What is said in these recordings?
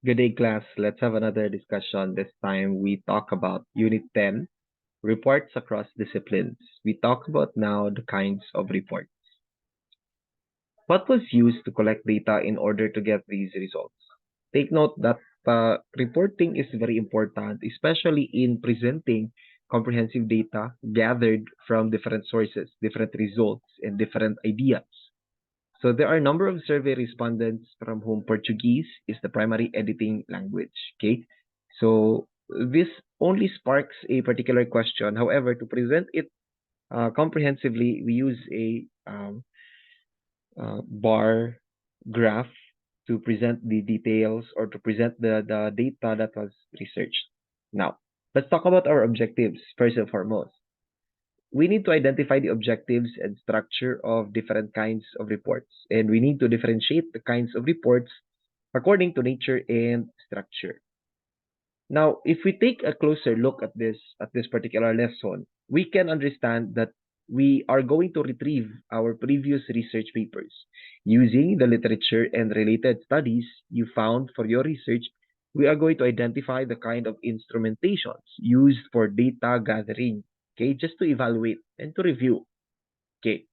Good day, class. Let's have another discussion. This time we talk about Unit 10, reports across disciplines. We talk about now the kinds of reports. What was used to collect data in order to get these results? Take note that reporting is very important, especially in presenting comprehensive data gathered from different sources, different results, and different ideas. So there are a number of survey respondents from whom Portuguese is the primary editing language. Okay, so this only sparks a particular question. However, to present it comprehensively, we use a bar graph to present the details or to present the data that was researched. Now, let's talk about our objectives first and foremost. We need to identify the objectives and structure of different kinds of reports, and we need to differentiate the kinds of reports according to nature and structure. Now, if we take a closer look at this particular lesson, we can understand that we are going to retrieve our previous research papers. Using the literature and related studies you found for your research, we are going to identify the kind of instrumentations used for data gathering, okay, just to evaluate and to review. Okay,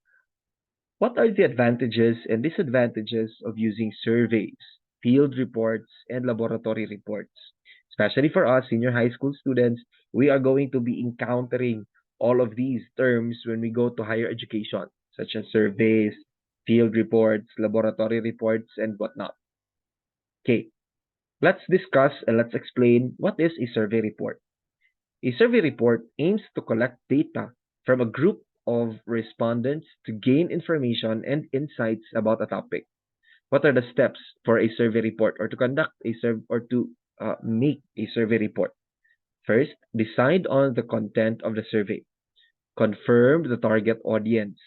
what are the advantages and disadvantages of using surveys, field reports, and laboratory reports? Especially for us, senior high school students, we are going to be encountering all of these terms when we go to higher education, such as surveys, field reports, laboratory reports, and whatnot. Okay, let's discuss and let's explain what is a survey report. A survey report aims to collect data from a group of respondents to gain information and insights about a topic. What are the steps for a survey report or to conduct a survey or to make a survey report? First, decide on the content of the survey. Confirm the target audience.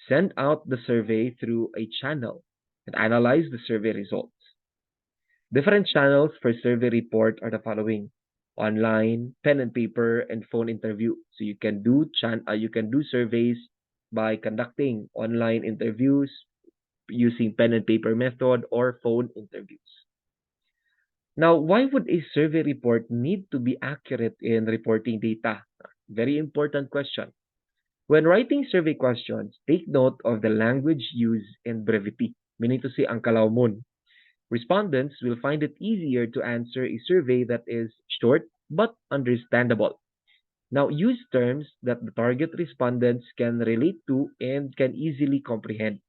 Send out the survey through a channel and analyze the survey results. Different channels for survey report are the following: online, pen and paper, and phone interview. So you can do surveys by conducting online interviews using pen and paper method or phone interviews. Now, why would a survey report need to be accurate in reporting data? Very important question. When writing survey questions, take note of the language used and brevity, meaning to say ang kalawmon. Respondents will find it easier to answer a survey that is short but understandable. Now, use terms that the target respondents can relate to and can easily comprehend.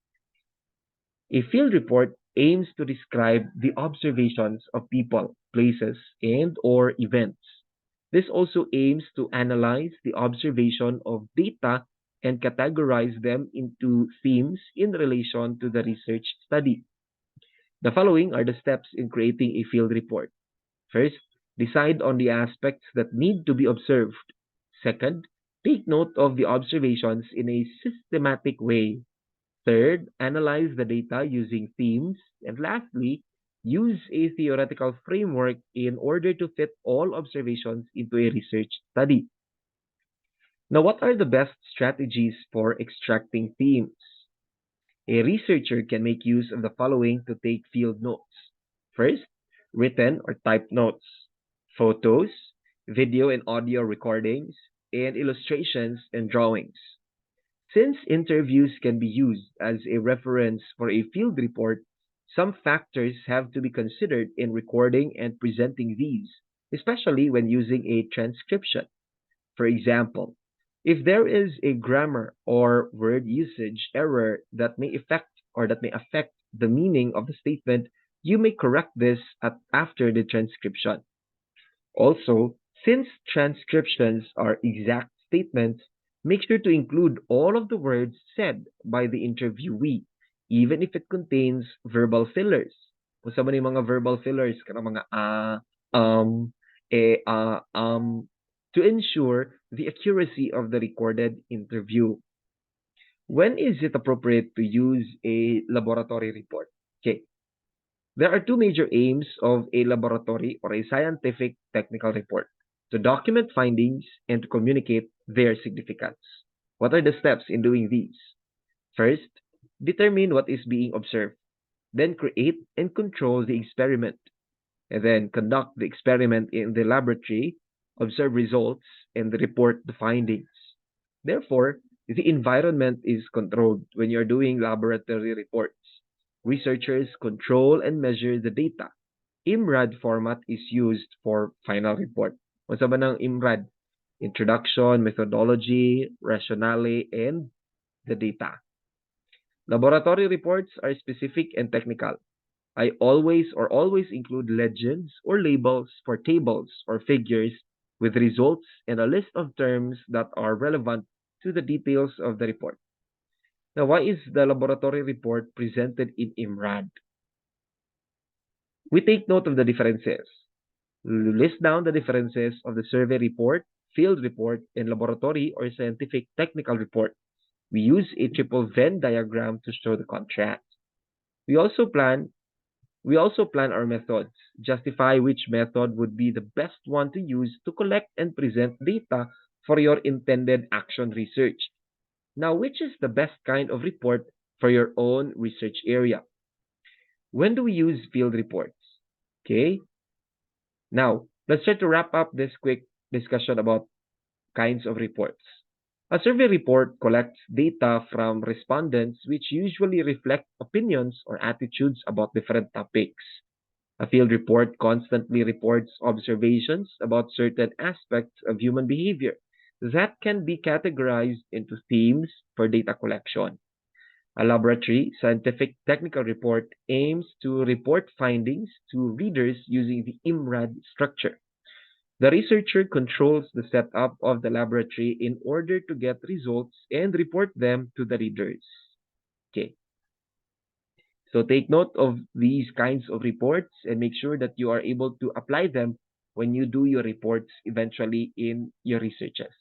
A field report aims to describe the observations of people, places, and/or events. This also aims to analyze the observation of data and categorize them into themes in relation to the research study. The following are the steps in creating a field report. First, decide on the aspects that need to be observed. Second, take note of the observations in a systematic way. Third, analyze the data using themes. And lastly, use a theoretical framework in order to fit all observations into a research study. Now, what are the best strategies for extracting themes? A researcher can make use of the following to take field notes. First, written or typed notes, photos, video and audio recordings, and illustrations and drawings. Since interviews can be used as a reference for a field report, some factors have to be considered in recording and presenting these, especially when using a transcription. For example, if there is a grammar or word usage error that may affect the meaning of the statement, you may correct this after the transcription. Also, since transcriptions are exact statements, make sure to include all of the words said by the interviewee, even if it contains verbal fillers. Kung sa man yung mga verbal fillers, kanang mga to ensure the accuracy of the recorded interview. When is it appropriate to use a laboratory report? Okay. There are two major aims of a laboratory or a scientific technical report: to document findings and to communicate their significance. What are the steps in doing these? First, determine what is being observed. Then create and control the experiment. and then conduct the experiment in the laboratory, observe results, and report the findings. Therefore, the environment is controlled when you're doing laboratory reports. Researchers control and measure the data. IMRAD format is used for final report. Kung sa ba ng IMRAD? Introduction, methodology, rationale, and the data. Laboratory reports are specific and technical. I always include legends or labels for tables or figures with results and a list of terms that are relevant to the details of the report. Now, why is the laboratory report presented in IMRAD? We take note of the differences. List down the differences of the survey report, field report, and laboratory or scientific technical report. We use a triple Venn diagram to show the contrast. We also plan our methods, justify which method would be the best one to use to collect and present data for your intended action research. Now, which is the best kind of report for your own research area? When do we use field reports? Okay, now let's try to wrap up this quick discussion about kinds of reports. A survey report collects data from respondents which usually reflect opinions or attitudes about different topics. A field report constantly reports observations about certain aspects of human behavior that can be categorized into themes for data collection. A laboratory scientific technical report aims to report findings to readers using the IMRAD structure. The researcher controls the setup of the laboratory in order to get results and report them to the readers. Okay, so take note of these kinds of reports and make sure that you are able to apply them when you do your reports eventually in your researches.